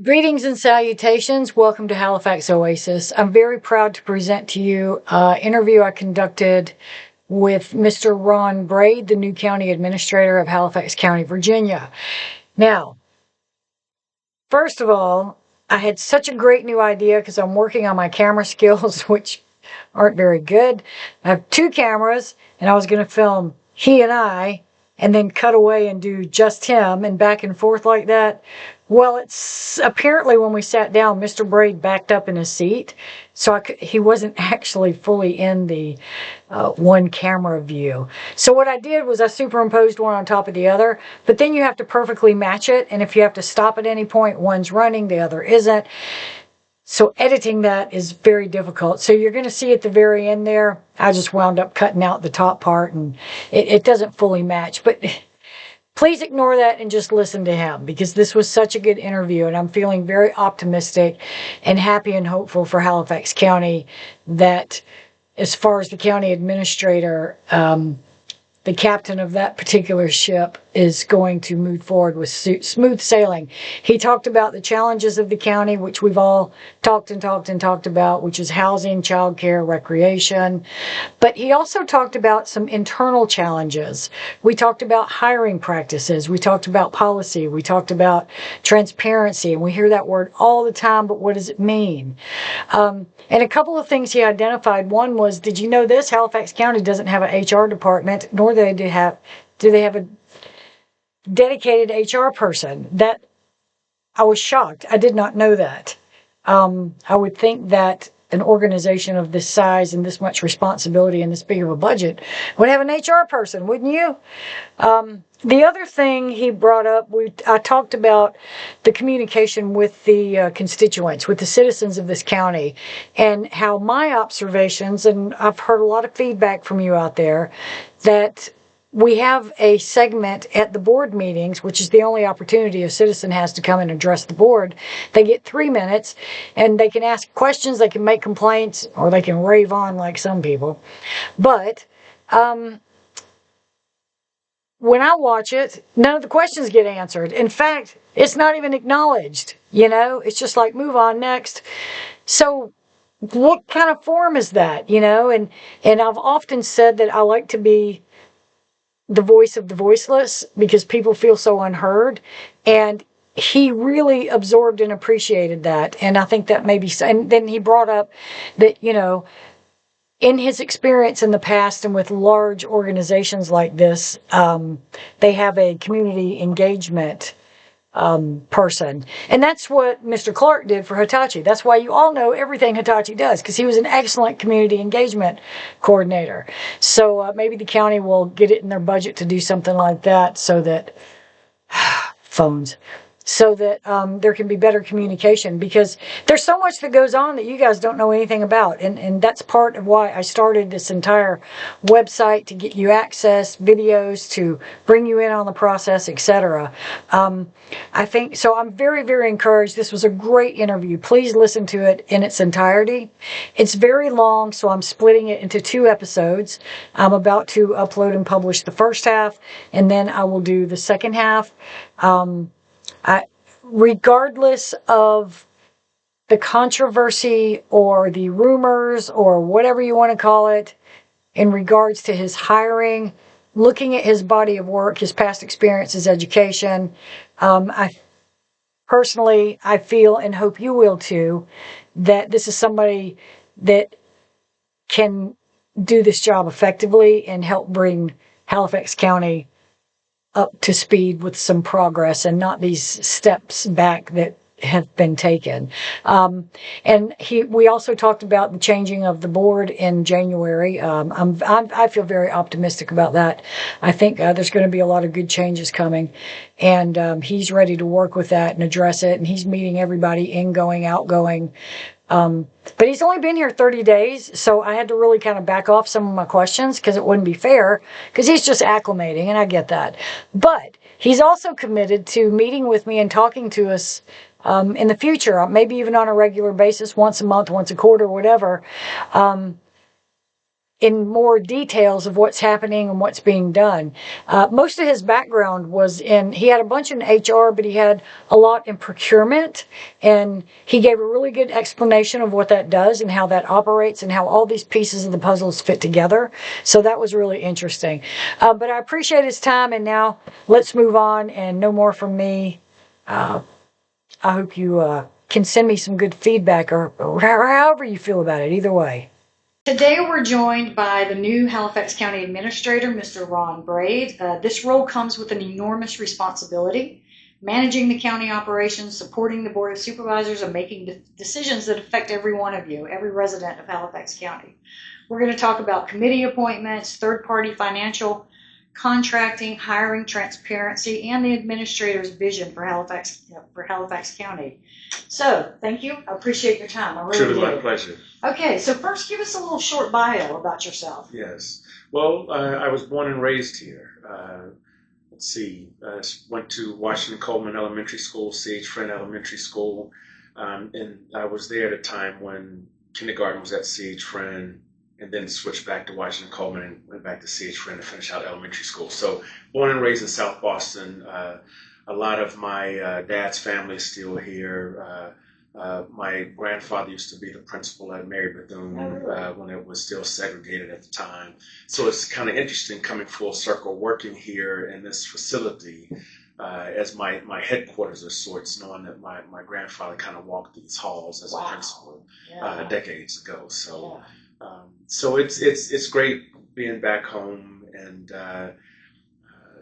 Greetings and salutations. Welcome to Halifax Oasis. I'm very proud to present to you an interview I conducted with Mr. Ron Brade, the new county administrator of Halifax County, Virginia. Now, first of all, I had such a great new idea because I'm working on my camera skills, which aren't very good. I have two cameras, and I was going to film he and I, and then cut away and do just him and back and forth like that. Well, it's apparently when we sat down, Mr. Brade backed up in his seat, so he wasn't actually fully in the one camera view. So what I did was I superimposed one on top of the other, but then you have to perfectly match it, and if you have to stop at any point, one's running, the other isn't. So editing that is very difficult. So you're going to see at the very end there, I just wound up cutting out the top part, and it doesn't fully match. But please ignore that and just listen to him, because this was such a good interview, and I'm feeling very optimistic and happy and hopeful for Halifax County that as far as the county administrator, the captain of that particular ship is going to move forward with smooth sailing. He talked about the challenges of the county, which we've all talked about, which is housing, childcare, recreation. But he also talked about some internal challenges. We talked about hiring practices. We talked about policy. We talked about transparency. And we hear that word all the time, but what does it mean? And a couple of things he identified. One was, did you know this? Halifax County doesn't have an HR department, nor do they have a dedicated HR person. That I was shocked. I did not know that. I would think that an organization of this size and this much responsibility and this big of a budget would have an HR person, wouldn't you? The other thing he brought up, I talked about the communication with the constituents, with the citizens of this county, and how my observations, and I've heard a lot of feedback from you out there, that we have a segment at the board meetings, which is the only opportunity a citizen has to come and address the board. They get 3 minutes, and they can ask questions, they can make complaints, or they can rave on like some people. But when I watch it, none of the questions get answered. In fact, it's not even acknowledged. You know, it's just like, move on, next. So what kind of forum is that, you know? And I've often said that I like to be the voice of the voiceless because people feel so unheard. And he really absorbed and appreciated that. And I think that maybe, and then he brought up that, you know, in his experience in the past and with large organizations like this, they have a community engagement person. And that's what Mr. Clark did for Hitachi. That's why you all know everything Hitachi does, because he was an excellent community engagement coordinator. So maybe the county will get it in their budget to do something like that, so that phones. So that there can be better communication, because there's so much that goes on that you guys don't know anything about. And that's part of why I started this entire website, to get you access, videos, to bring you in on the process, etc. I think, so I'm very, very encouraged. This was a great interview. Please listen to it in its entirety. It's very long, so I'm splitting it into 2 episodes. I'm about to upload and publish the first half, and then I will do the second half. Regardless of the controversy or the rumors or whatever you want to call it in regards to his hiring, looking at his body of work, his past experience, his education, I feel, and hope you will too, that this is somebody that can do this job effectively and help bring Halifax County up to speed with some progress, and not these steps back that have been taken. And we also talked about the changing of the board in January. I feel very optimistic about that. I think there's going to be a lot of good changes coming, and he's ready to work with that and address it. And he's meeting everybody, ingoing, outgoing. But he's only been here 30 days, so I had to really kind of back off some of my questions, because it wouldn't be fair, because he's just acclimating, and I get that. But he's also committed to meeting with me and talking to us in the future, maybe even on a regular basis, once a month, once a quarter, whatever. in more details of what's happening and what's being done. Most of his background was he had a bunch in HR, but he had a lot in procurement, and he gave a really good explanation of what that does and how that operates and how all these pieces of the puzzles fit together. So that was really interesting. But I appreciate his time, and now let's move on, and no more from me. I hope you can send me some good feedback or however you feel about it, either way. Today we're joined by the new Halifax County Administrator, Mr. Ron Brade. This role comes with an enormous responsibility, managing the county operations, supporting the Board of Supervisors, and making decisions that affect every one of you, every resident of Halifax County. We're going to talk about committee appointments, third-party financial contracting, hiring, transparency, and the administrator's vision for Halifax County. So, thank you. I appreciate your time. I really Truly do. my pleasure. Okay, so first give us a little short bio about yourself. Yes. Well, I was born and raised here. Let's see. Went to Washington Coleman Elementary School, C.H. Friend Elementary School, and I was there at a time when kindergarten was at C.H. Friend, and then switched back to Washington Coleman and went back to C.H. Friend to finish out elementary school. So born and raised in South Boston. A lot of my dad's family is still here. My grandfather used to be the principal at Mary Bethune when it was still segregated at the time. So it's kind of interesting coming full circle, working here in this facility as my headquarters of sorts, knowing that my grandfather kind of walked these halls as a principal decades ago. So. So it's great being back home, and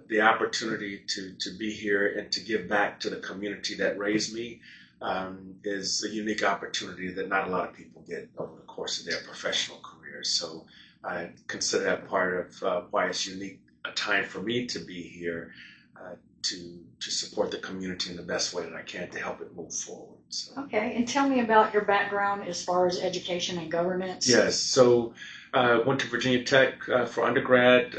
the opportunity to be here and to give back to the community that raised me is a unique opportunity that not a lot of people get over the course of their professional careers. So I consider that part of why it's unique a time for me to be here to support the community in the best way that I can to help it move forward. So. Okay, and tell me about your background as far as education and governance. Yes, so went to Virginia Tech for undergrad.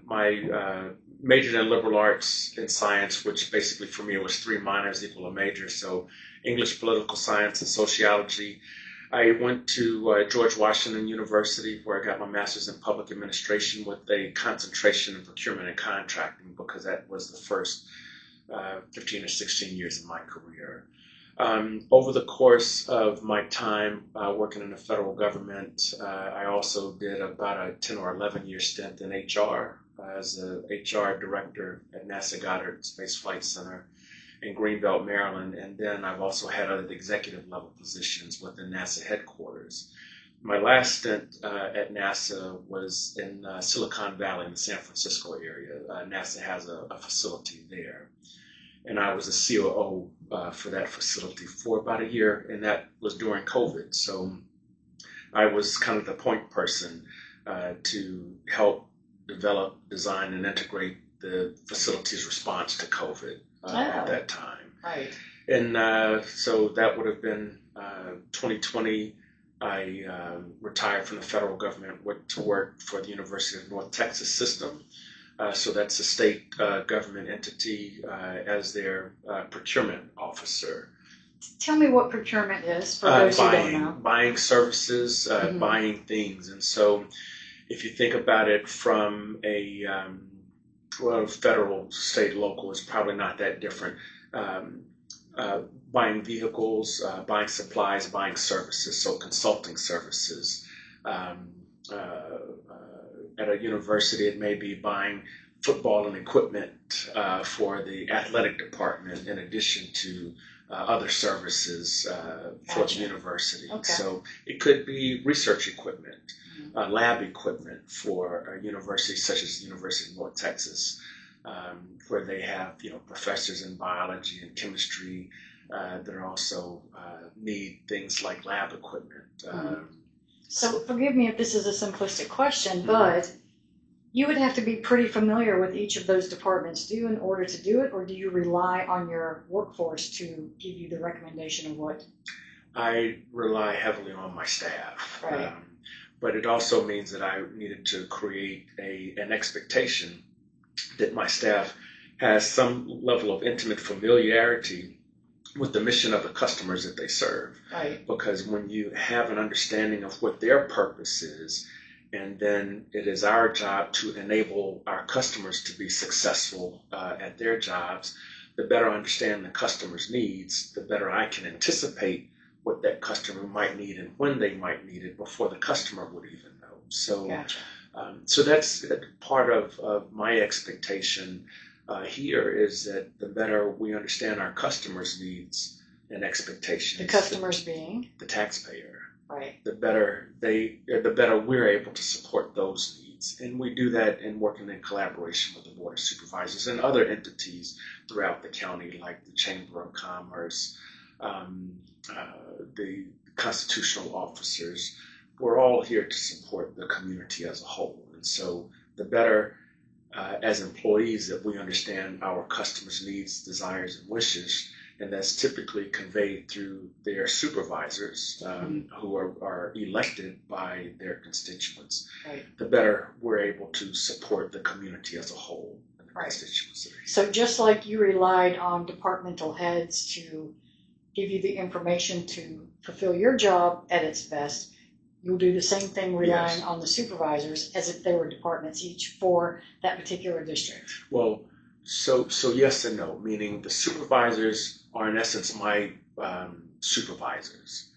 My majored in liberal arts and science, which basically for me was 3 minors equal a major. So English, political science, and sociology. I went to George Washington University, where I got my master's in public administration with a concentration in procurement and contracting, because that was the first 15 or 16 years of my career. Over the course of my time working in the federal government, I also did about a 10 or 11 year stint in HR as a HR director at NASA Goddard Space Flight Center in Greenbelt, Maryland, and then I've also had other executive level positions within NASA headquarters. My last stint at NASA was in Silicon Valley in the San Francisco area. NASA has a facility there, and I was a COO for that facility for about a year, and that was during COVID. So I was kind of the point person to help develop, design, and integrate the facility's response to COVID at that time. Right. And so that would have been 2020. I retired from the federal government, went to work for the University of North Texas system. So that's a state government entity as their procurement officer. Tell me what procurement is for those who don't know. Buying services, buying things. And so if you think about it from a federal, state, local, it's probably not that different. Buying vehicles, buying supplies, buying services, so consulting services. At a university, it may be buying football and equipment for the athletic department in addition to other services for the university. Okay. So it could be research equipment, lab equipment for a university such as the University of North Texas, where they have professors in biology and chemistry that also need things like lab equipment. So forgive me if this is a simplistic question, but you would have to be pretty familiar with each of those departments, in order to do it, or do you rely on your workforce to give you the recommendation of what? I rely heavily on my staff. Right. But it also means that I needed to create an expectation that my staff has some level of intimate familiarity with the mission of the customers that they serve. Right. Because when you have an understanding of what their purpose is and then it is our job to enable our customers to be successful at their jobs. The better I understand the customer's needs, the better I can anticipate what that customer might need and when they might need it before the customer would even know. So, Gotcha. So that's part of my expectation here is that the better we understand our customers' needs and expectations, The customers being? the taxpayer, Right. the better we're able to support those needs. And we do that in working in collaboration with the Board of Supervisors and other entities throughout the county, like the Chamber of Commerce, the constitutional officers. We're all here to support the community as a whole. And so the better as employees that we understand our customers' needs, desires, and wishes, and that's typically conveyed through their supervisors who are elected by their constituents. Right. The better we're able to support the community as a whole and the Right. constituents. So just like you relied on departmental heads to give you the information to fulfill your job at its best, you'll do the same thing relying Yes. on the supervisors as if they were departments each for that particular district. Well, so yes and no, meaning the supervisors are in essence my supervisors.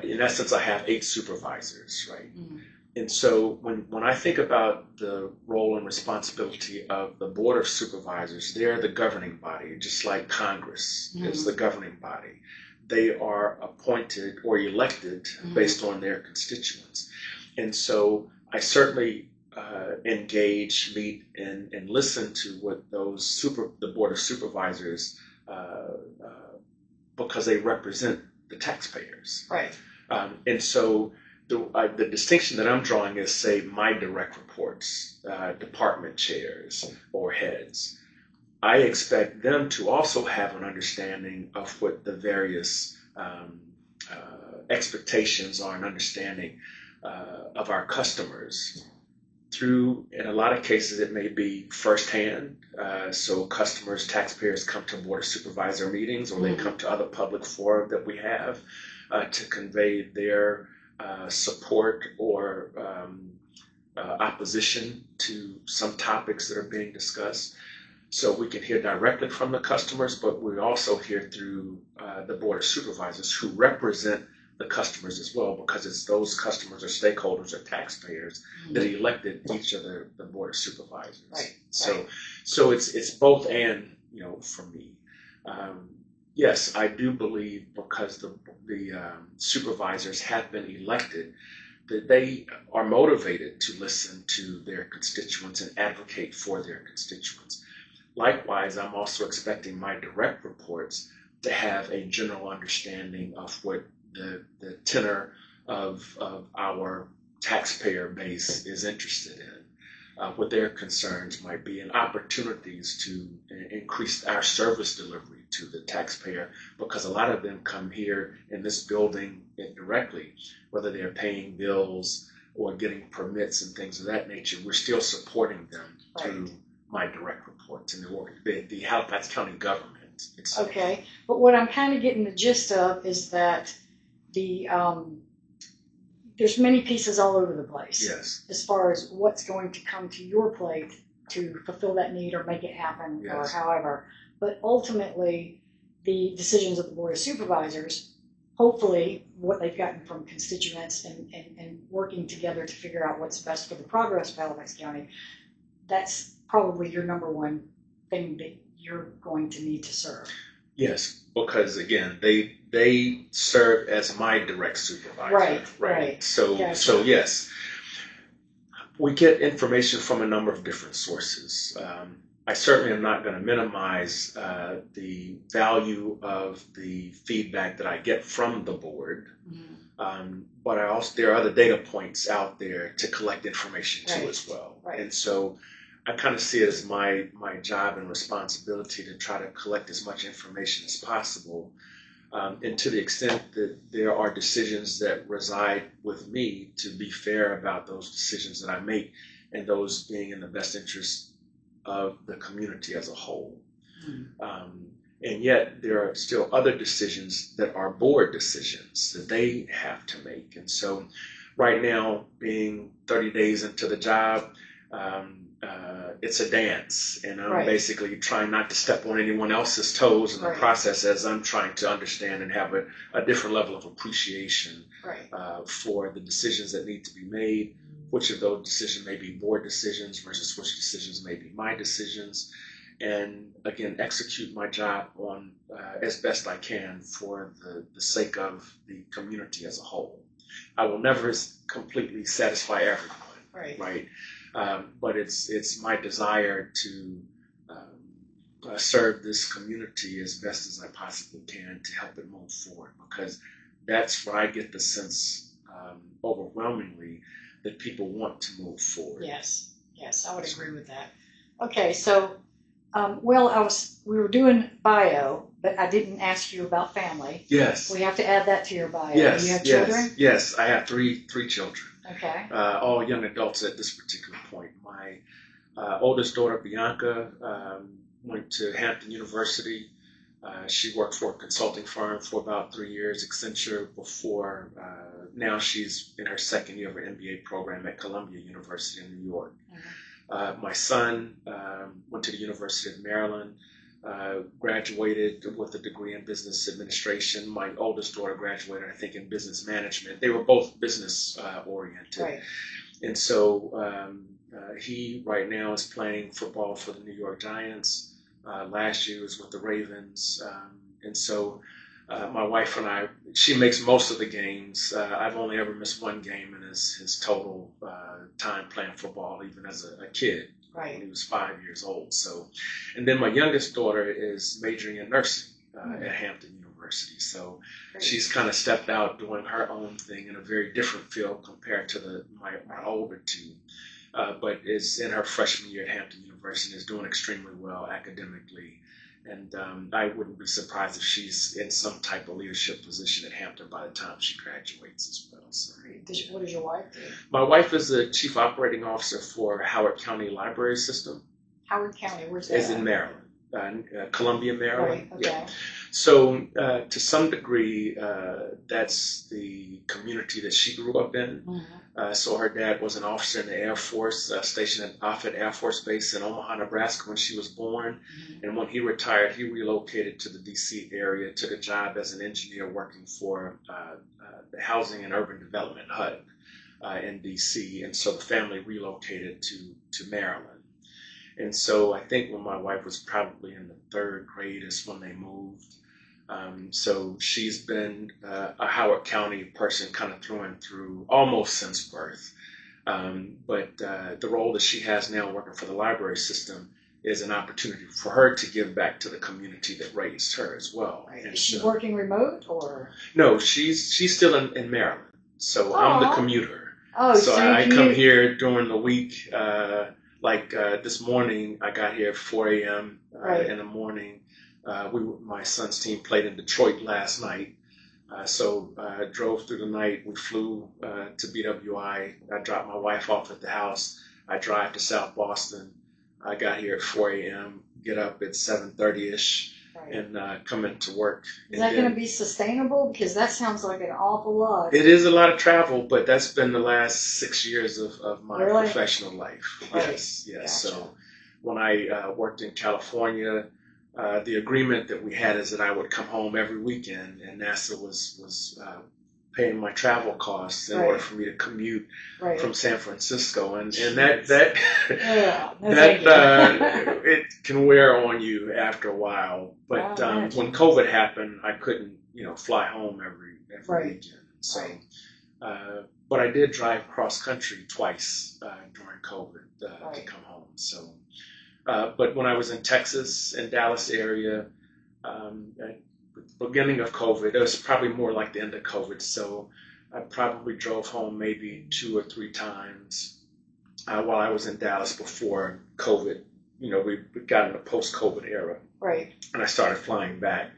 In essence, I have 8 supervisors, right? Mm. And so when I think about the role and responsibility of the Board of Supervisors, they're the governing body, just like Congress is the governing body. They are appointed or elected based on their constituents. And so I certainly engage, meet, and listen to what the Board of Supervisors, because they represent the taxpayers. Right. And so the distinction that I'm drawing is, say, my direct reports, department chairs or heads. I expect them to also have an understanding of what the various expectations are, and understanding of our customers. In a lot of cases, it may be firsthand. So customers, taxpayers come to Board of Supervisor meetings, or they come to other public fora that we have to convey their support or opposition to some topics that are being discussed. So we can hear directly from the customers, but we also hear through the Board of Supervisors, who represent the customers as well, because it's those customers or stakeholders or taxpayers that elected each of the Board of Supervisors. Right. So it's both and, for me. Yes, I do believe, because the supervisors have been elected, that they are motivated to listen to their constituents and advocate for their constituents. Likewise, I'm also expecting my direct reports to have a general understanding of what the tenor of our taxpayer base is interested in, what their concerns might be, and opportunities to increase our service delivery to the taxpayer, because a lot of them come here in this building directly, whether they're paying bills or getting permits and things of that nature. We're still supporting them through my direct reports and the Halifax County government. Okay, but what I'm kind of getting the gist of is that there's many pieces all over the place. Yes. As far as what's going to come to your plate to fulfill that need or make it happen, or however. But ultimately, the decisions of the Board of Supervisors, hopefully what they've gotten from constituents and working together to figure out what's best for the progress of Halifax County, that's probably your number one thing that you're going to need to serve. Yes, because again, they serve as my direct supervisor. Right. So yes, we get information from a number of different sources. I certainly am not going to minimize the value of the feedback that I get from the board, but there are other data points out there to collect information too as well. Right. And so I kind of see it as my job and responsibility to try to collect as much information as possible. And to the extent that there are decisions that reside with me, to be fair about those decisions that I make, and those being in the best interest of the community as a whole. And yet there are still other decisions that are board decisions that they have to make. And so right now, being 30 days into the job, it's a dance, and I'm basically trying not to step on anyone else's toes in the process as I'm trying to understand and have a different level of appreciation for the decisions that need to be made, which of those decisions may be board decisions versus which decisions may be my decisions, and again, execute my job on as best I can for the sake of the community as a whole. I will never completely satisfy everyone, right? But it's my desire to serve this community as best as I possibly can to help it move forward, because that's where I get the sense overwhelmingly that people want to move forward. Yes, I would agree with that. Okay, so well, we were doing bio, but I didn't ask you about family. Yes. We have to add that to your bio. Yes. Do you have children? Yes, I have three children. Okay. All young adults at this particular point. My oldest daughter, Bianca, went to Hampton University. She worked for a consulting firm for about 3 years, Accenture, before now she's in her second year of an MBA program at Columbia University in New York. Mm-hmm. My son went to the University of Maryland, graduated with a degree in business administration. My oldest daughter graduated, I think, in business management. They were both business oriented. Right. And so he right now is playing football for the New York Giants. Last year was with the Ravens. And so my wife and I, she makes most of the games. I've only ever missed one game in his total time playing football, even as a kid. Right. When he was 5 years old. So, and then my youngest daughter is majoring in nursing at Hampton University. So she's kind of stepped out doing her own thing in a very different field compared to my older two. But is in her freshman year at Hampton University and is doing extremely well academically. And I wouldn't be surprised if she's in some type of leadership position at Hampton by the time she graduates as well. So, what does your wife do? My wife is the Chief Operating Officer for Howard County Library System. Howard County, where's that? Is in Maryland, Columbia, Maryland. Right, okay. Yeah. So to some degree, that's the community that she grew up in. Mm-hmm. So her dad was an officer in the Air Force, stationed at Offutt Air Force Base in Omaha, Nebraska when she was born. Mm-hmm. And when he retired, he relocated to the D.C. area, took a job as an engineer working for the Housing and Urban Development HUD in D.C. And so the family relocated to Maryland. And so I think when my wife was probably in the third grade is when they moved. So she's been a Howard County person kind of through and through almost since birth. But the role that she has now working for the library system is an opportunity for her to give back to the community that raised her as well. Right. Is she working remote or? No, she's still in Maryland. So I'm the commuter. Oh, so I come here during the week. Like this morning, I got here at 4 a.m. In the morning. My son's team played in Detroit last night. So I drove through the night. We flew to BWI. I dropped my wife off at the house. I drive to South Boston. I got here at 4 a.m., get up at 7:30-ish, and come into work. Is that going to be sustainable? Because that sounds like an awful lot. It is a lot of travel, but that's been the last 6 years of my professional life. Right. Yes. Gotcha. So when I worked in California, the agreement that we had is that I would come home every weekend, and NASA was paying my travel costs in order for me to commute from San Francisco, and that it can wear on you after a while. But when COVID happened, I couldn't fly home every weekend. So, but I did drive cross country twice during COVID to come home. So, but when I was in Texas and Dallas area. Beginning of COVID, it was probably more like the end of COVID, so I probably drove home maybe 2 or 3 times while I was in Dallas before COVID. We got in the post-COVID era, right? And I started flying back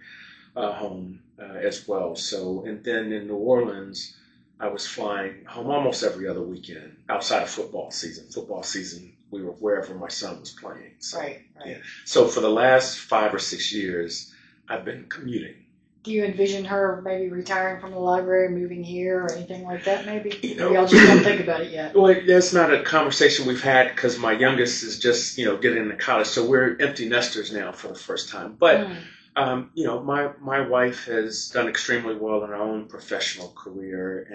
home as well. So, and then in New Orleans, I was flying home almost every other weekend outside of football season. Football season, we were wherever my son was playing. So, right. Yeah. So for the last 5 or 6 years, I've been commuting. Do you envision her maybe retiring from the library, moving here, or anything like that? Maybe. You Or know, y'all just don't think about it yet. well, that's not a conversation we've had because my youngest is just, getting into college. So we're empty nesters now for the first time. But, my wife has done extremely well in her own professional career.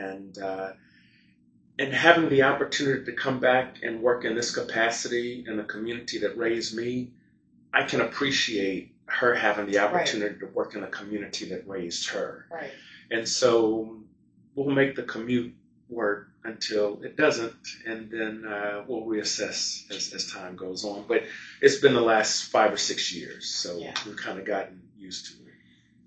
And having the opportunity to come back and work in this capacity in the community that raised me, I can appreciate her having the opportunity to work in a community that raised her. Right. And so we'll make the commute work until it doesn't, and then we'll reassess as time goes on. But it's been the last 5 or 6 years, so we've kind of gotten used to it.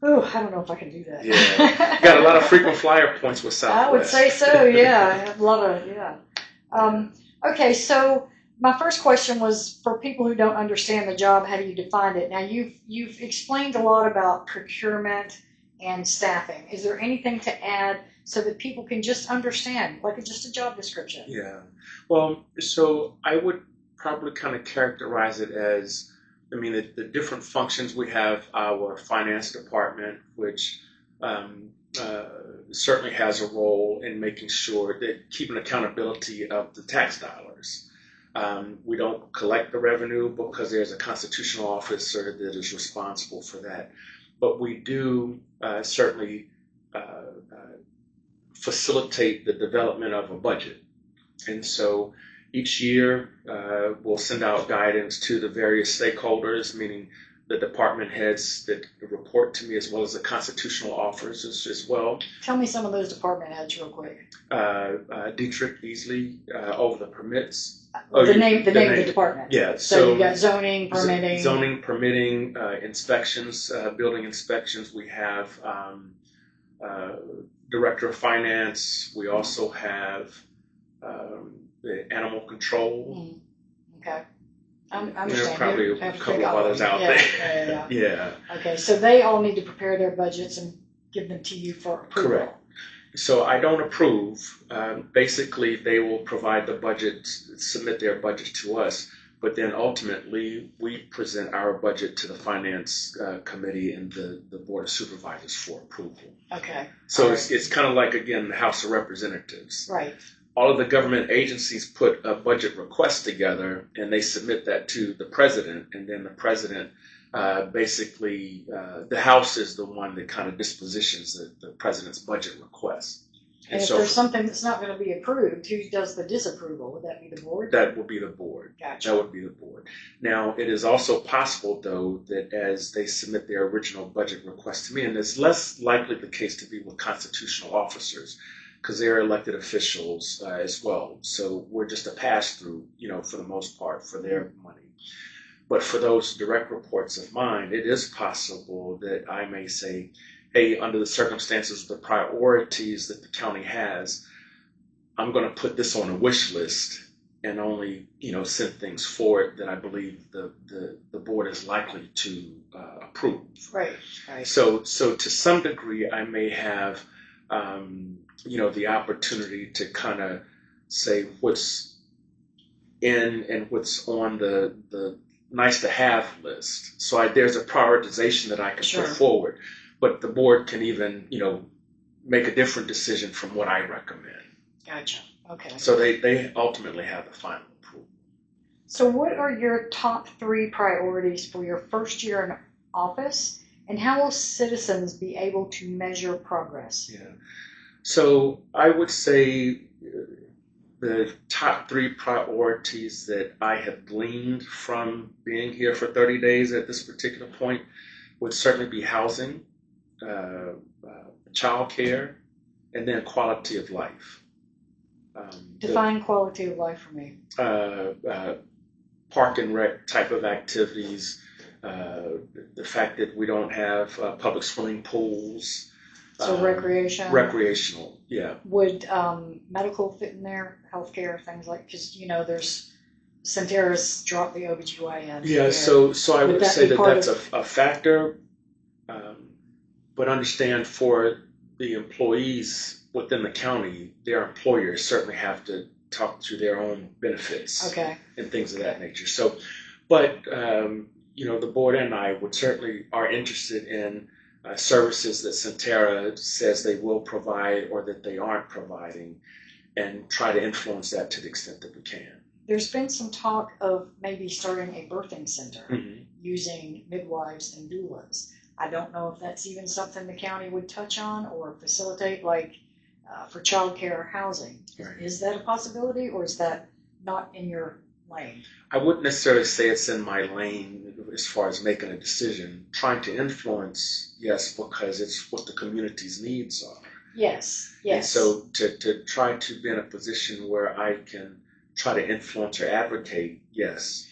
Oh, I don't know if I can do that. Yeah, got a lot of frequent flyer points with Southwest. I would say so. Yeah, I have a lot of Okay, so my first question was for people who don't understand the job. How do you define it? Now you've explained a lot about procurement and staffing. Is there anything to add so that people can just understand, like just a job description? Yeah. Well, so I would probably kind of characterize it as, the different functions. We have our finance department, which certainly has a role in making sure that keeping accountability of the tax dollars. We don't collect the revenue because there's a constitutional officer that is responsible for that. But we do certainly facilitate the development of a budget. And so each year we'll send out guidance to the various stakeholders, meaning the department heads that report to me, as well as the constitutional officers as well. Tell me some of those department heads real quick. Dietrich Beasley over the permits. The name of the department. Yeah. So you got zoning, permitting. Zoning, permitting, inspections, building inspections. We have director of finance. We also have the animal control. Okay. I understand. There are probably a couple of others out there. Yeah. Okay, so they all need to prepare their budgets and give them to you for approval. Correct. So I don't approve. Basically, they will provide the budget, submit their budget to us, but then ultimately we present our budget to the finance committee and the board of supervisors for approval. Okay. So it's kind of like, again, the House of Representatives. Right. All of the government agencies put a budget request together and they submit that to the president, and then the president basically, the House is the one that kind of dispositions the president's budget request. And if there's something that's not going to be approved, who does the disapproval? Would that be the board? That would be the board. Gotcha. That would be the board. Now, it is also possible, though, that as they submit their original budget request to me, and it's less likely the case to be with constitutional officers, because they're elected officials as well. So we're just a pass-through, for the most part, for their money. But for those direct reports of mine, it is possible that I may say, hey, under the circumstances, the priorities that the county has, I'm going to put this on a wish list and only, send things forward that I believe the board is likely to approve. Right. So to some degree, I may have the opportunity to kind of say what's in and what's on the nice to have list. So there's a prioritization that I can put forward, but the board can even, make a different decision from what I recommend. Gotcha. Okay. So they ultimately have the final approval. So what are your top 3 priorities for your first year in office, and how will citizens be able to measure progress? Yeah. So I would say the top 3 priorities that I have gleaned from being here for 30 days at this particular point would certainly be housing, child care, and then quality of life. Define quality of life for me. Park and rec type of activities, the fact that we don't have public swimming pools. So recreation? Recreational, yeah. Would medical fit in there? Healthcare, things like, because, there's, Centera's dropped the OBGYN. Yeah, so I would say that's a factor, but understand for the employees within the county, their employers certainly have to talk through their own benefits and things of that nature. So, but, the board and I would certainly are interested in services that Centera says they will provide or that they aren't providing, and try to influence that to the extent that we can. There's been some talk of maybe starting a birthing center Mm-hmm. using midwives and doulas. I don't know if that's even something the county would touch on or facilitate, like for childcare or housing. Right. Is that a possibility, or is that not in your lane? I wouldn't necessarily say it's in my lane as far as making a decision. Trying to influence, yes, because it's what the community's needs are. Yes, yes. And so to try to be in a position where I can try to influence or advocate, yes.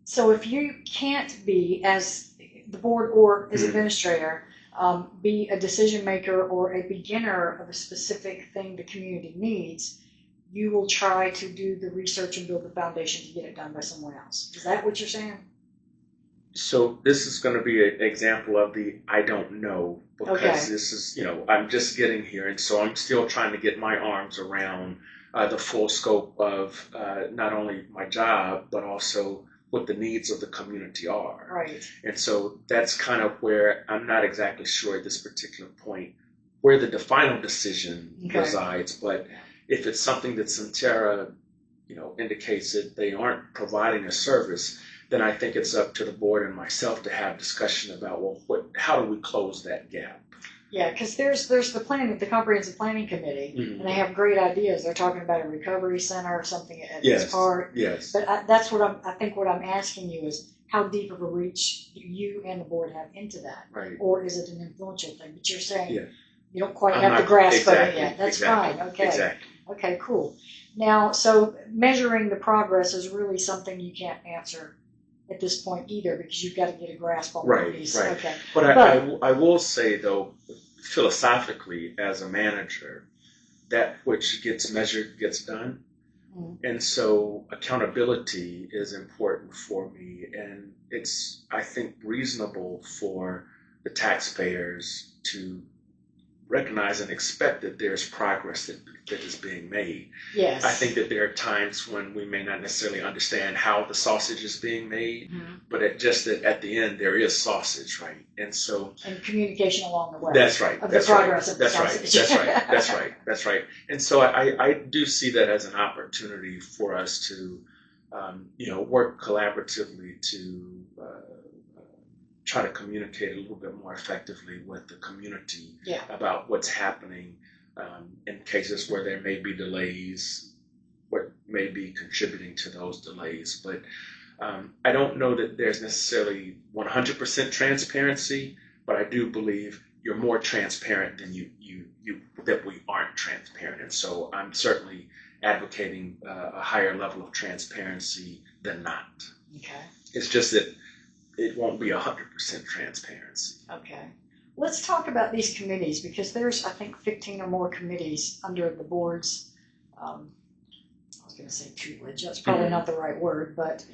So if you can't be, as the board or as Mm-hmm. administrator, be a decision maker or a beginner of a specific thing the community needs, you will try to do the research and build the foundation to get it done by someone else. Is that what you're saying? So this is going to be an example of the I don't know, because Okay. this is, I'm just getting here. And so I'm still trying to get my arms around the full scope of not only my job, but also what the needs of the community are. Right. And so that's kind of where I'm not exactly sure at this particular point where the final decision resides. But if it's something that Centera, indicates that they aren't providing a service, then I think it's up to the board and myself to have discussion about, how do we close that gap? Yeah, because there's the comprehensive planning committee, Mm-hmm. and they have great ideas. They're talking about a recovery center or something at this part. Yes. But that's what I think what I'm asking you is, how deep of a reach do you and the board have into that? Right. Or is it an influential thing? But you're saying you don't quite I'm have not the grasp of it exactly, yet. That's exactly, fine. Okay. Exactly. Okay, cool. Now, so measuring the progress is really something you can't answer at this point either, because you've got to get a grasp on Right, these. right. Okay. But I will say, though, philosophically, as a manager, that which gets measured gets done. Mm. And so accountability is important for me. And it's, I think, reasonable for the taxpayers to recognize and expect that there's progress that is being made. Yes. I think that there are times when we may not necessarily understand how the sausage is being made, but that at the end there is sausage, right? And so and communication along the way. That's right. Of That's the progress right. of the That's sausage. right. That's right. That's right. That's right. And so I do see that as an opportunity for us to work collaboratively to try to communicate a little bit more effectively with the community about what's happening in cases where there may be delays, what may be contributing to those delays. But I don't know that there's necessarily 100% transparency, but I do believe you're more transparent than that we aren't transparent. And so I'm certainly advocating a higher level of transparency than not. Okay. It's just that it won't be 100% transparency. Okay. Let's talk about these committees, because there's, I think, 15 or more committees under the board's, I was going to say tutelage, that's probably not the right word, but,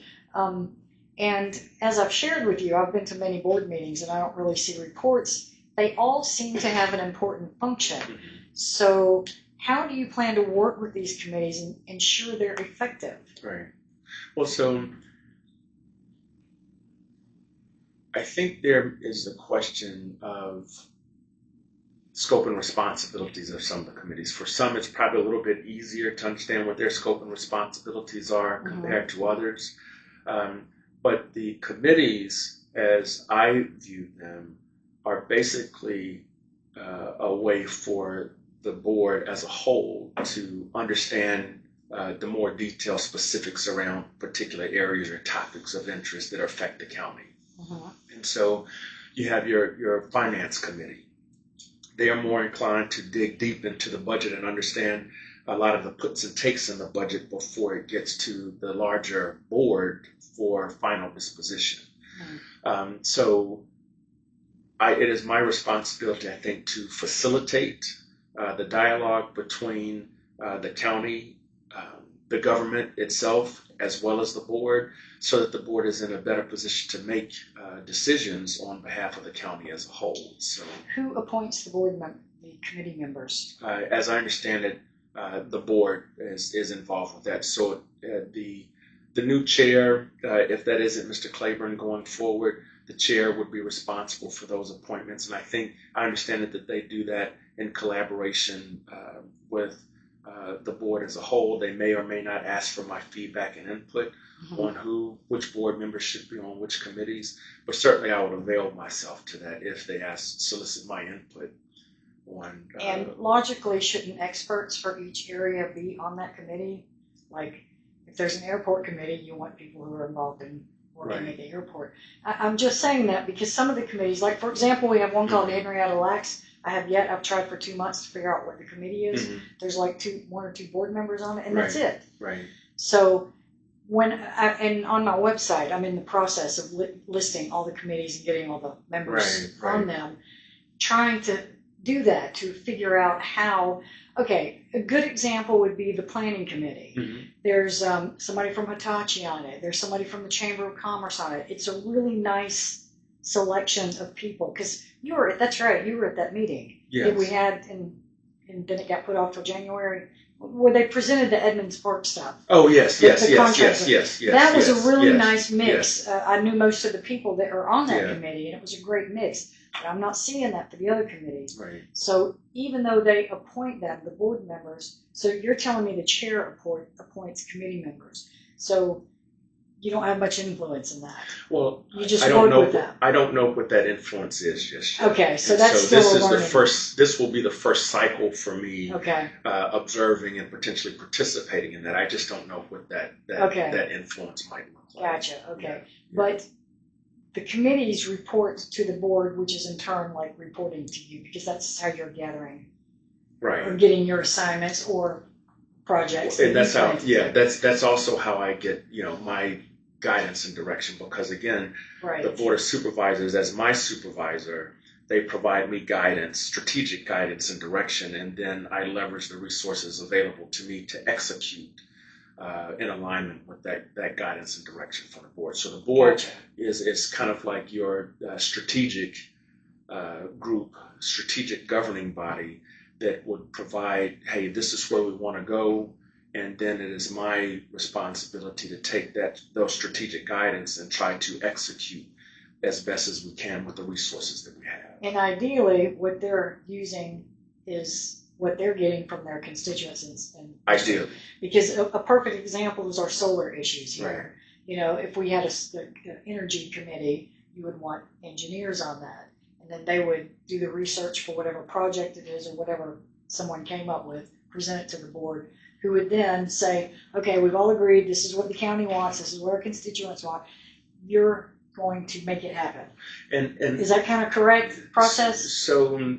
and as I've shared with you, I've been to many board meetings and I don't really see reports. They all seem to have an important function. So how do you plan to work with these committees and ensure they're effective? Right. Well, so I think there is the question of scope and responsibilities of some of the committees. For some, it's probably a little bit easier to understand what their scope and responsibilities are compared to others. But the committees, as I view them, are basically a way for the board as a whole to understand the more detailed specifics around particular areas or topics of interest that affect the county. And so you have your finance committee. They are more inclined to dig deep into the budget and understand a lot of the puts and takes in the budget before it gets to the larger board for final disposition. So it is my responsibility, I think, to facilitate the dialogue between the county, the government itself, as well as the board, so that the board is in a better position to make decisions on behalf of the county as a whole. So, who appoints the committee members? As I understand it, the board is involved with that. So the new chair, if that isn't Mr. Claiborne going forward, the chair would be responsible for those appointments. And I understand that they do that in collaboration with the board as a whole. They may or may not ask for my feedback and input on which board members should be on which committees, but certainly I would avail myself to that if they solicit my input on. And logically, shouldn't experts for each area be on that committee? Like, if there's an airport committee, you want people who are involved in working at the airport. I'm just saying that because some of the committees, like for example, we have one called Henrietta Lacks. I've tried for 2 months to figure out what the committee is. There's like one or two board members on it, and that's it. Right. So and on my website, I'm in the process of listing all the committees and getting all the members on them, trying to do that to figure out how. Okay, a good example would be the planning committee. There's somebody from Hitachi on it. There's somebody from the Chamber of Commerce on it. It's a really nice selection of people because that's right, you were at that meeting that we had, and then it got put off till January, where they presented the Edmonds Park stuff. Oh yes. That was a really nice mix. I knew most of the people that are on that committee, and it was a great mix. But I'm not seeing that for the other committees. Right. So even though they appoint them, the board members, so you're telling me the chair appoints committee members. So you don't have much influence in that. Well, you just work with them. I don't know what that influence is just yet. Okay, so that's still a learning. This will be the first cycle for me. Observing and potentially participating in that. I just don't know what that influence might look like. Gotcha. Okay, but the committees report to the board, which is in turn like reporting to you, because that's how you're gathering, or getting your assignments or projects. And that's how, that's also how I get, my guidance and direction. Because again, the board of supervisors, as my supervisor, they provide me guidance, strategic guidance and direction, and then I leverage the resources available to me to execute in alignment with that guidance and direction from the board. So the board is kind of like your strategic group, strategic governing body that would provide, hey, this is where we want to go, and then it is my responsibility to take those strategic guidance and try to execute as best as we can with the resources that we have. And ideally, what they're using is what they're getting from their constituents. Ideally. Because a perfect example is our solar issues here. If we had an energy committee, you would want engineers on that. And then they would do the research for whatever project it is or whatever someone came up with, present it to the board, who would then say, okay, we've all agreed, this is what the county wants, this is what our constituents want. You're going to make it happen. And is that kind of correct process? So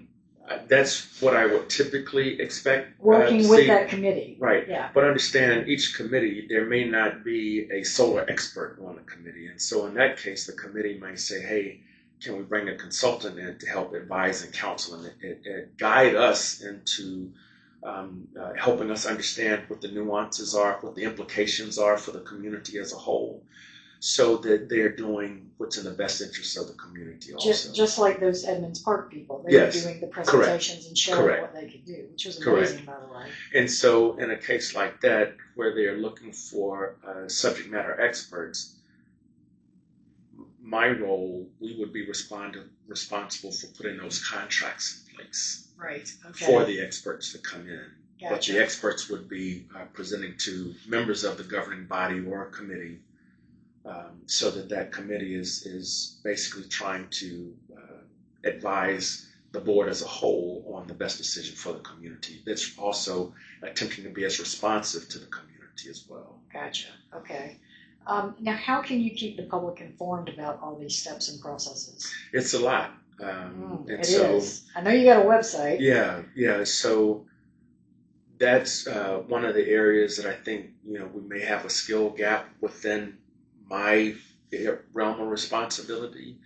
that's what I would typically expect. Working with that committee. Right. Yeah. But understand, each committee, there may not be a solar expert on the committee. And so in that case, the committee may say, hey, can we bring a consultant in to help advise and counsel and guide us into helping us understand what the nuances are, what the implications are for the community as a whole, so that they're doing what's in the best interest of the community also. Just like those Edmonds Park people. They were doing the presentations and showing what they could do, which was amazing, by the way. And so in a case like that, where they're looking for subject matter experts, my role, we would be responsible for putting those contracts in place for the experts to come in. Gotcha. But the experts would be presenting to members of the governing body or committee, so that committee is basically trying to advise the board as a whole on the best decision for the community. That's also attempting to be as responsive to the community as well. Gotcha. Okay. Now, how can you keep the public informed about all these steps and processes? It's a lot. It is. I know you got a website. Yeah. So that's one of the areas that I think we may have a skill gap within my realm of responsibility.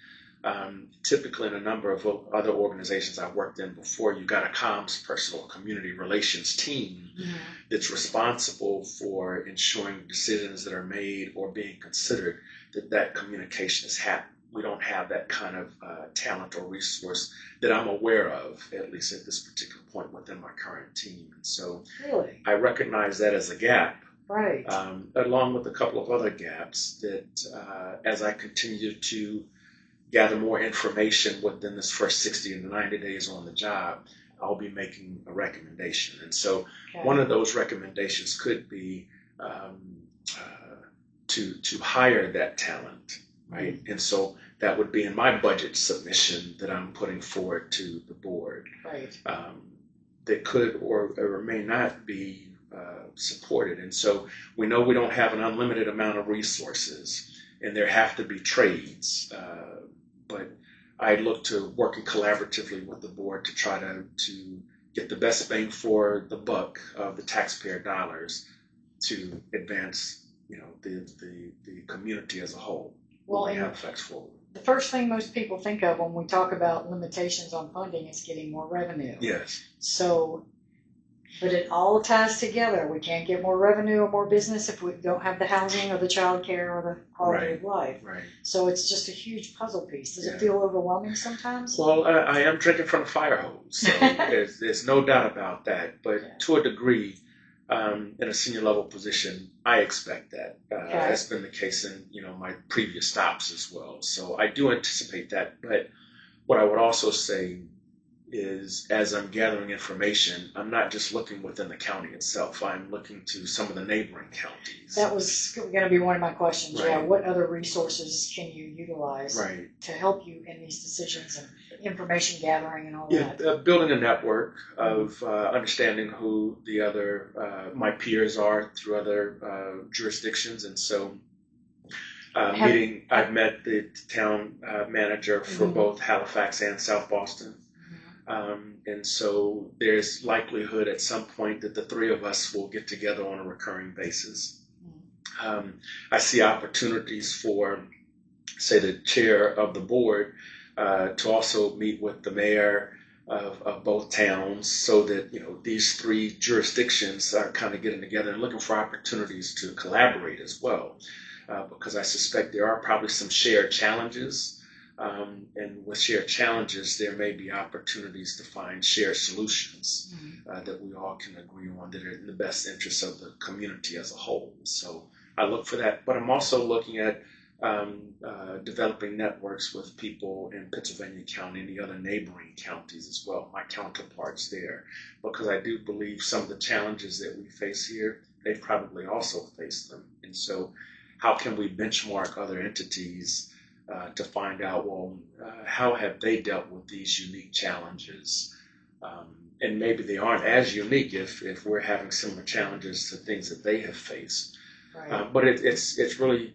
Typically, in a number of other organizations I've worked in before, you got a comms person or community relations team that's responsible for ensuring decisions that are made or being considered, that communication is happening. We don't have that kind of talent or resource that I'm aware of, at least at this particular point within my current team. And so I recognize that as a gap. Right. Along with a couple of other gaps that as I continue to gather more information within this first 60 to 90 days on the job, I'll be making a recommendation. And so one of those recommendations could be to hire that talent, right? And so that would be in my budget submission that I'm putting forward to the board. Right. That could or may not be supported. And so we know we don't have an unlimited amount of resources, and there have to be trades. But I look to working collaboratively with the board to try to get the best bang for the buck of the taxpayer dollars to advance, the community as a whole. Well, Halifax forward. The first thing most people think of when we talk about limitations on funding is getting more revenue. Yes. So, but it all ties together. We can't get more revenue or more business if we don't have the housing or the child care or the quality of life. Right. So it's just a huge puzzle piece. Does it feel overwhelming sometimes? Well, I am drinking from a fire hose, so there's no doubt about that. But to a degree, in a senior level position, I expect that. That's been the case in my previous stops as well. So I do anticipate that. But what I would also say is, as I'm gathering information, I'm not just looking within the county itself. I'm looking to some of the neighboring counties. That was going to be one of my questions. Right. Yeah, what other resources can you utilize to help you in these decisions and information gathering and all that? Building a network of understanding who the other my peers are through other jurisdictions, and so I've met the town manager for both Halifax and South Boston. And so there's likelihood at some point that the three of us will get together on a recurring basis. I see opportunities for, say, the chair of the board to also meet with the mayor of both towns, so that these three jurisdictions are kind of getting together and looking for opportunities to collaborate as well, because I suspect there are probably some shared challenges. And with shared challenges, there may be opportunities to find shared solutions that we all can agree on that are in the best interest of the community as a whole. So I look for that, but I'm also looking at developing networks with people in Pittsylvania County and the other neighboring counties as well, my counterparts there, because I do believe some of the challenges that we face here, they probably also face them. And so how can we benchmark other entities to find out, how have they dealt with these unique challenges? And maybe they aren't as unique if we're having similar challenges to things that they have faced. Right. But it's really,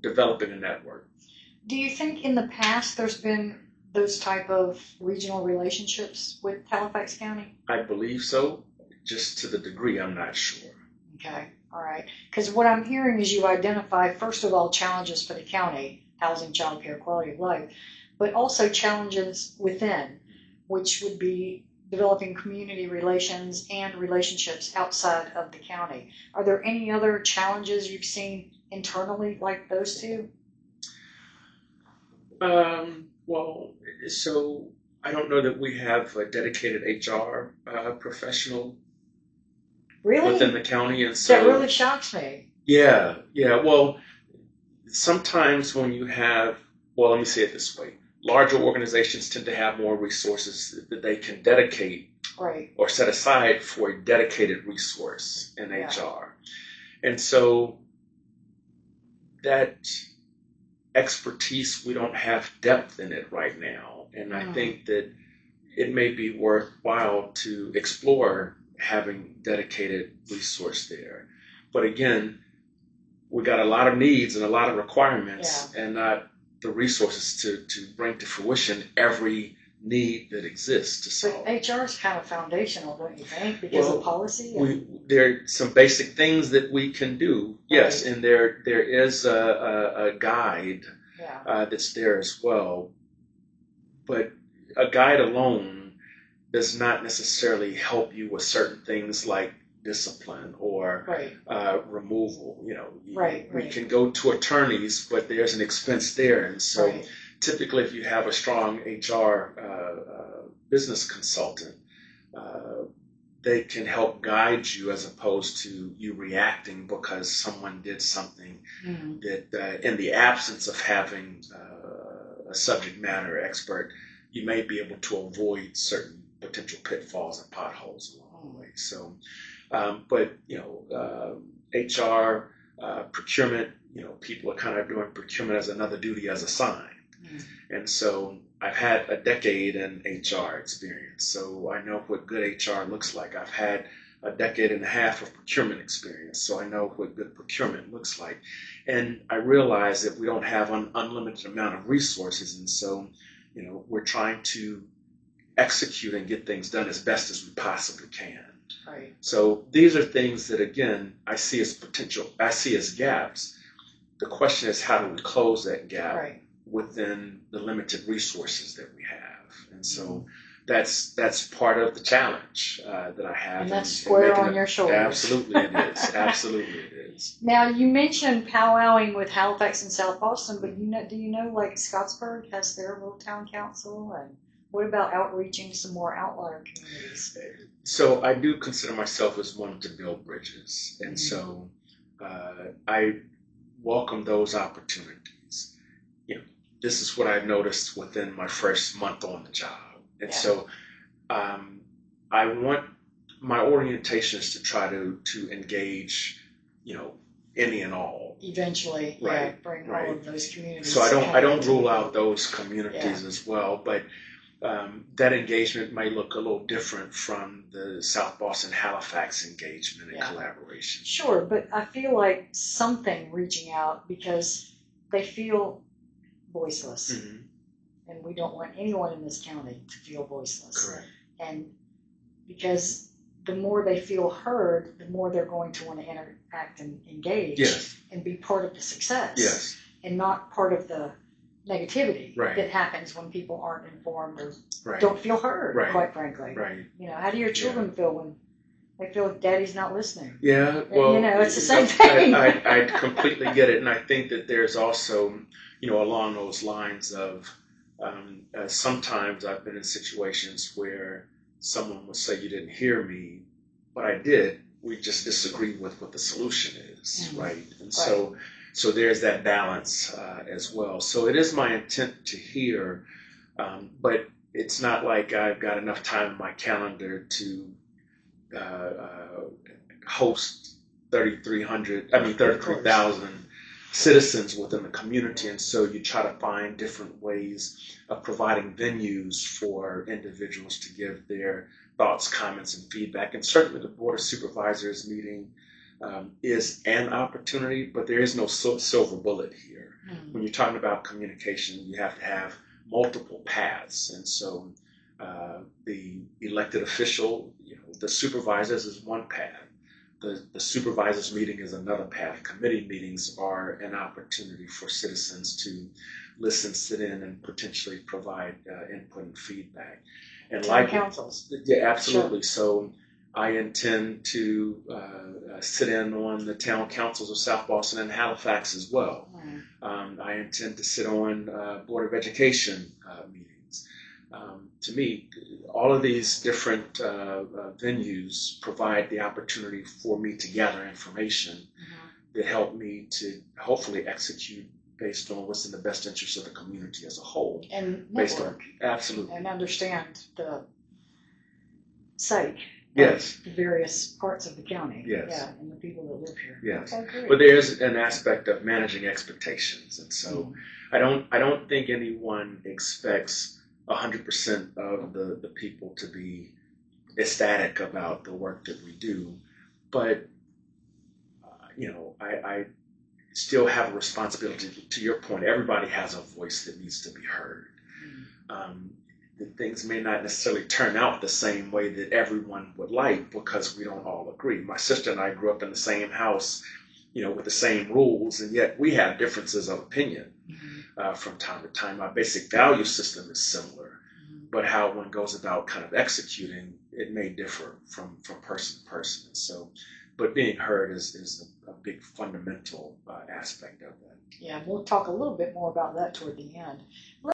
developing a network. Do you think in the past there's been those type of regional relationships with Halifax County? I believe so, just to the degree I'm not sure. Okay, all right. Because what I'm hearing is you identify, first of all, challenges for the county, housing, child care, quality of life, but also challenges within, which would be developing community relations and relationships outside of the county. Are there any other challenges you've seen internally like those two? So I don't know that we have a dedicated HR professional within the county, and so that really shocks me. Yeah. Well, sometimes when you have, let me say it this way. Larger organizations tend to have more resources that they can dedicate or set aside for a dedicated resource in HR. And so that expertise, we don't have depth in it right now. And I think that it may be worthwhile to explore having dedicated resource there. But again, we got a lot of needs and a lot of requirements and not the resources to bring to fruition every need that exists to solve. But HR is kind of foundational, don't you think, because of policy? There are some basic things that we can do, yes, and there is a guide that's there as well. But a guide alone does not necessarily help you with certain things like discipline or removal. We can go to attorneys, but there's an expense there, and so typically if you have a strong HR business consultant, they can help guide you as opposed to you reacting because someone did something that in the absence of having a subject matter expert, you may be able to avoid certain potential pitfalls and potholes along the way. So, but HR, procurement, people are kind of doing procurement as another duty as assigned. And so I've had a decade in HR experience, so I know what good HR looks like. I've had a decade and a half of procurement experience, so I know what good procurement looks like. And I realize that we don't have an unlimited amount of resources, and so we're trying to execute and get things done as best as we possibly can. Right. So these are things that, again, I see as potential, I see as gaps. The question is, how do we close that gap within the limited resources that we have? And so that's part of the challenge that I have. And that's square on your shoulders. Absolutely it is. Absolutely it is. Now, you mentioned powwowing with Halifax and South Boston, but do you know like Scottsburg has their little town council? And what about outreaching to some more outlier communities? So I do consider myself as one to build bridges. And so I welcome those opportunities. This is what I've noticed within my first month on the job. And so I want my orientation is to try to engage, any and all. Eventually, bring all of those communities. So I don't rule out those communities as well, but that engagement may look a little different from the South Boston Halifax engagement and collaboration. Sure, but I feel like something reaching out because they feel voiceless. And we don't want anyone in this county to feel voiceless. Correct. And because the more they feel heard, the more they're going to want to interact and engage and be part of the success and not part of the negativity that happens when people aren't informed or don't feel heard, quite frankly. How do your children feel when they feel like daddy's not listening? Yeah, well, it's the same thing. I completely get it. And I think that there's also, along those lines of sometimes I've been in situations where someone would say, you didn't hear me, but I did. We just disagree with what the solution is, right? And so there's that balance as well. So it is my intent to hear, but it's not like I've got enough time in my calendar to host 33,000 citizens within the community. And so you try to find different ways of providing venues for individuals to give their thoughts, comments, and feedback. And certainly the Board of Supervisors meeting is an opportunity, but there is no silver bullet here. When you're talking about communication, you have to have multiple paths. And so the elected official, the supervisors is one path. The supervisors meeting is another path. Committee meetings are an opportunity for citizens to listen, sit in, and potentially provide input and feedback. And town councils. Yeah, absolutely. So I intend to sit in on the town councils of South Boston and Halifax as well. I intend to sit on Board of Education meetings. To me, all of these different venues provide the opportunity for me to gather information that help me to hopefully execute based on what's in the best interest of the community as a whole. And network. Absolutely. And understand the site. Yes. The various parts of the county. Yes. Yeah, and the people that live here. Yes. Okay, but there's an aspect of managing expectations. And so I don't think anyone expects 100% of the people to be ecstatic about the work that we do. But, I still have a responsibility. To your point, everybody has a voice that needs to be heard. That things may not necessarily turn out the same way that everyone would like because we don't all agree. My sister and I grew up in the same house, with the same rules, and yet we have differences of opinion from time to time. Our basic value system is similar, but how one goes about kind of executing it may differ from person to person. So, but being heard is a big fundamental aspect of that. Yeah, we'll talk a little bit more about that toward the end.